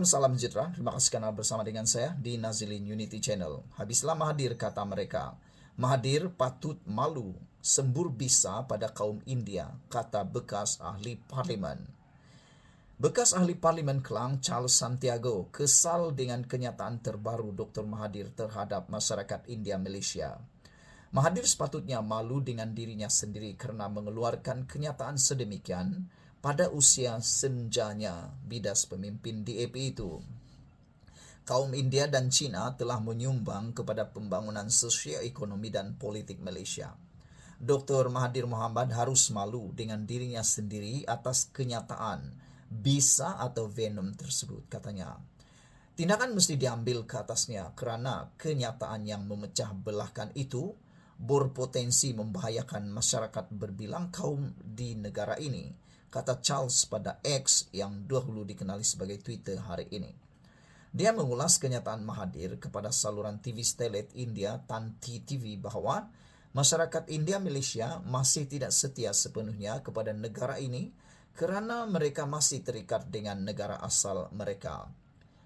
salam sejahtera. Terima kasih karena bersama dengan saya di Nazilin Unity Channel. Habislah Mahathir, kata mereka. Mahathir patut malu, sembur bisa pada kaum India, kata bekas ahli parlimen. Bekas ahli parlimen Klang, Charles Santiago, kesal dengan kenyataan terbaru Dr. Mahathir terhadap masyarakat India Malaysia. Mahathir sepatutnya malu dengan dirinya sendiri kerana mengeluarkan kenyataan sedemikian pada usia senjanya bidas pemimpin DAP itu. Kaum India dan China telah menyumbang kepada pembangunan sosio-ekonomi dan politik Malaysia. Dr. Mahathir Mohamad harus malu dengan dirinya sendiri atas kenyataan bisa atau venom tersebut, katanya. Tindakan mesti diambil ke atasnya kerana kenyataan yang memecah belahkan itu berpotensi membahayakan masyarakat berbilang kaum di negara ini, kata Charles pada X yang dahulu dikenali sebagai Twitter hari ini. Dia mengulas kenyataan Mahathir kepada saluran TV Starlet India Tanti TV bahawa masyarakat India Malaysia masih tidak setia sepenuhnya kepada negara ini kerana mereka masih terikat dengan negara asal mereka.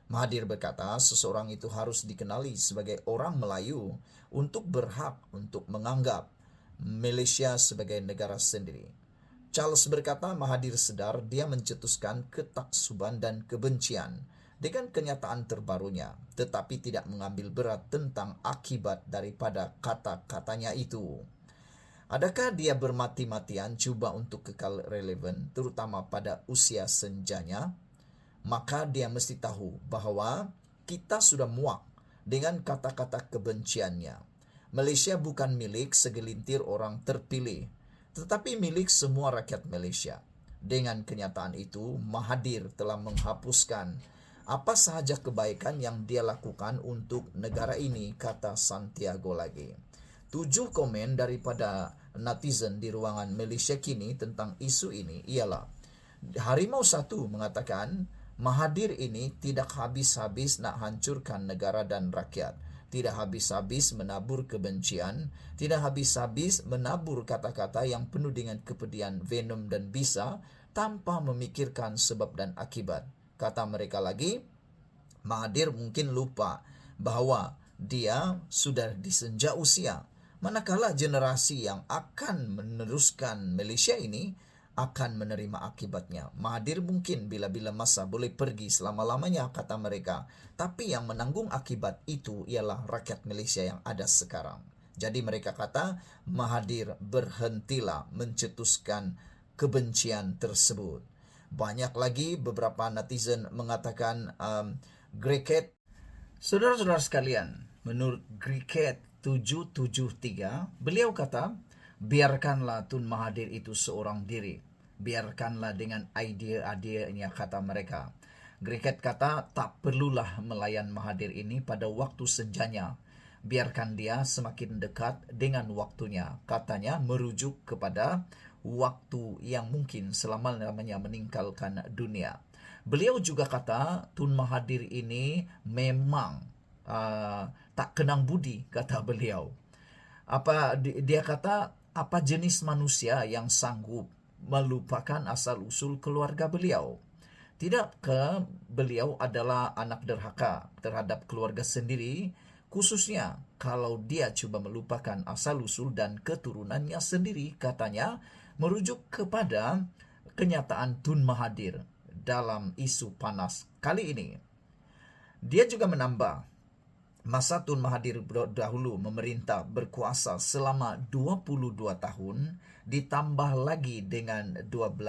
Mahathir berkata seseorang itu harus dikenali sebagai orang Melayu untuk berhak untuk menganggap Malaysia sebagai negara sendiri. Charles berkata Mahathir sedar dia mencetuskan ketaksuban dan kebencian dengan kenyataan terbarunya, tetapi tidak mengambil berat tentang akibat daripada kata-katanya itu. Adakah dia bermati-matian cuba untuk kekal relevan, terutama pada usia senjanya? Maka dia mesti tahu bahawa kita sudah muak dengan kata-kata kebenciannya. Malaysia bukan milik segelintir orang terpilih, tetapi milik semua rakyat Malaysia. Dengan kenyataan itu, Mahathir telah menghapuskan apa sahaja kebaikan yang dia lakukan untuk negara ini, kata Santiago lagi. 7 komen daripada netizen di ruangan Malaysia kini tentang isu ini ialah: Harimau 1 mengatakan Mahathir ini tidak habis-habis nak hancurkan negara dan rakyat, tidak habis-habis menabur kebencian, tidak habis-habis menabur kata-kata yang penuh dengan kepedihan, venom dan bisa tanpa memikirkan sebab dan akibat. Kata mereka lagi, Mahathir mungkin lupa bahawa dia sudah disenja usia, manakala generasi yang akan meneruskan Malaysia ini akan menerima akibatnya. Mahathir mungkin bila-bila masa boleh pergi selama-lamanya, kata mereka, tapi yang menanggung akibat itu ialah rakyat Malaysia yang ada sekarang. Jadi mereka kata, Mahathir berhentilah mencetuskan kebencian tersebut. Banyak lagi beberapa netizen mengatakan Griket. Saudara-saudara sekalian, menurut Griket 773, beliau kata, biarkanlah Tun Mahathir itu seorang diri. Biarkanlah dengan idea-ideanya, kata mereka. Griket kata, tak perlulah melayan Mahathir ini pada waktu senjanya. Biarkan dia semakin dekat dengan waktunya. Katanya merujuk kepada waktu yang mungkin selama-lamanya meninggalkan dunia. Beliau juga kata Tun Mahathir ini memang tak kenang budi, kata beliau. Dia kata apa jenis manusia yang sanggup melupakan asal-usul keluarga beliau? Tidakkah beliau adalah anak derhaka terhadap keluarga sendiri, khususnya kalau dia cuba melupakan asal-usul dan keturunannya sendiri, katanya, merujuk kepada kenyataan Tun Mahathir dalam isu panas kali ini. Dia juga menambah, masa Tun Mahathir dahulu memerintah berkuasa selama 22 tahun, ditambah lagi dengan 22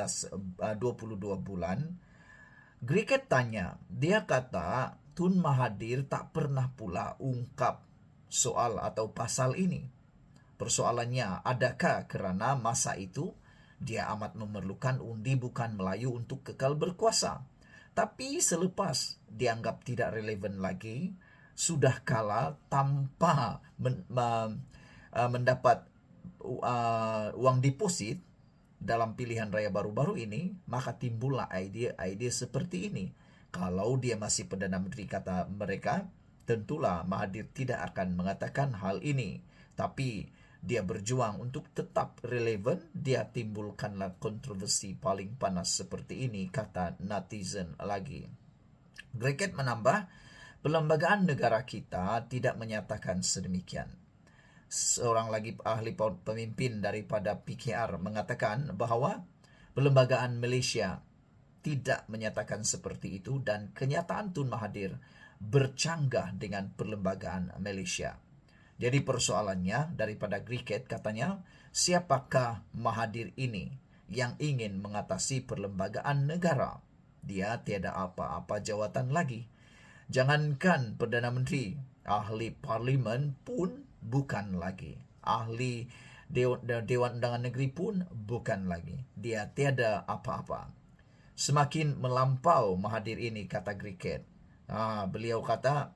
bulan. Griket tanya, dia kata Tun Mahathir tak pernah pula ungkap soal atau pasal ini. Persoalannya, adakah kerana masa itu dia amat memerlukan undi bukan Melayu untuk kekal berkuasa? Tapi selepas dianggap tidak relevan lagi, sudah kala tanpa mendapat uang deposit dalam pilihan raya baru-baru ini, maka timbullah idea-idea seperti ini. Kalau dia masih Perdana Menteri, kata mereka, tentulah Mahathir tidak akan mengatakan hal ini. Tapi dia berjuang untuk tetap relevan, dia timbulkanlah kontroversi paling panas seperti ini, kata netizen lagi. Griket menambah, perlembagaan negara kita tidak menyatakan sedemikian. Seorang lagi ahli pemimpin daripada PKR mengatakan bahawa perlembagaan Malaysia tidak menyatakan seperti itu dan kenyataan Tun Mahathir bercanggah dengan perlembagaan Malaysia. Jadi persoalannya daripada Griket katanya, siapakah Mahathir ini yang ingin mengatasi perlembagaan negara? Dia tiada apa-apa jawatan lagi. Jangankan Perdana Menteri, ahli parlimen pun bukan lagi. Ahli Dewan Undangan Negeri pun bukan lagi. Dia tiada apa-apa. Semakin melampau Mahathir ini, kata Griket. Beliau kata,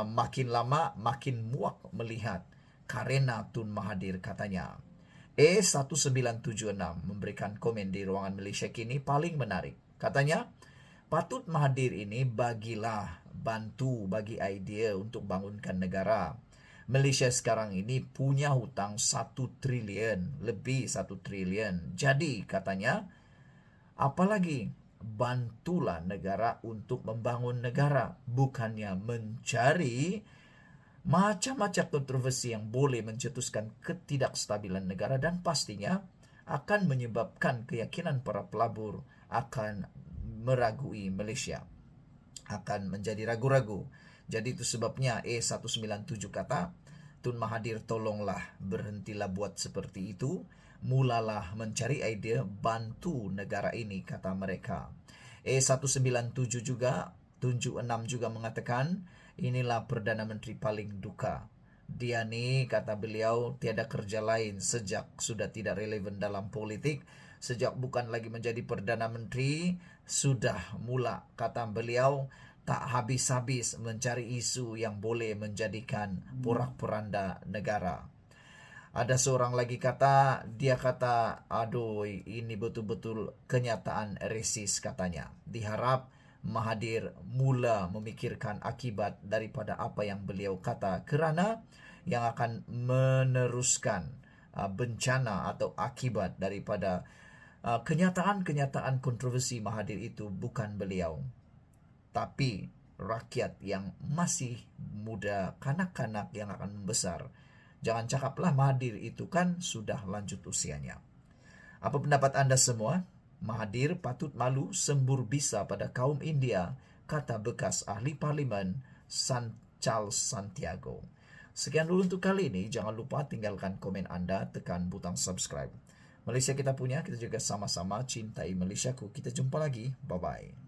makin lama makin muak melihat karena Tun Mahathir, katanya. E1976 memberikan komen di ruangan Malaysia Kini paling menarik. Katanya, patut Mahathir ini bantu bagi idea untuk bangunkan negara. Malaysia sekarang ini punya hutang 1 trilion, lebih 1 trilion. Jadi katanya, apalagi bantulah negara untuk membangun negara, bukannya mencari macam-macam kontroversi yang boleh mencetuskan ketidakstabilan negara dan pastinya akan menyebabkan keyakinan para pelabur akan meragui Malaysia, akan menjadi ragu-ragu. Jadi itu sebabnya E197 kata, Tun Mahathir tolonglah berhentilah buat seperti itu, mulalah mencari idea bantu negara ini, kata mereka. E197 juga, 76 juga mengatakan, inilah Perdana Menteri paling duka. Dia ni, kata beliau, tiada kerja lain sejak sudah tidak relevan dalam politik. Sejak bukan lagi menjadi Perdana Menteri, sudah mula, kata beliau, tak habis-habis mencari isu yang boleh menjadikan porak-poranda negara. Ada seorang lagi kata, dia kata, aduh ini betul-betul kenyataan resis, katanya. Diharap Mahathir mula memikirkan akibat daripada apa yang beliau kata, kerana yang akan meneruskan bencana atau akibat daripada kenyataan-kenyataan kontroversi Mahathir itu bukan beliau, tapi rakyat yang masih muda, kanak-kanak yang akan membesar. Jangan cakaplah Mahathir itu kan sudah lanjut usianya. Apa pendapat anda semua? Mahathir patut malu sembur bisa pada kaum India, kata bekas ahli parlimen Charles Santiago. Sekian dulu untuk kali ini. Jangan lupa tinggalkan komen anda, tekan butang subscribe. Malaysia kita punya, kita juga sama-sama cintai Malaysiaku. Kita jumpa lagi. Bye-bye.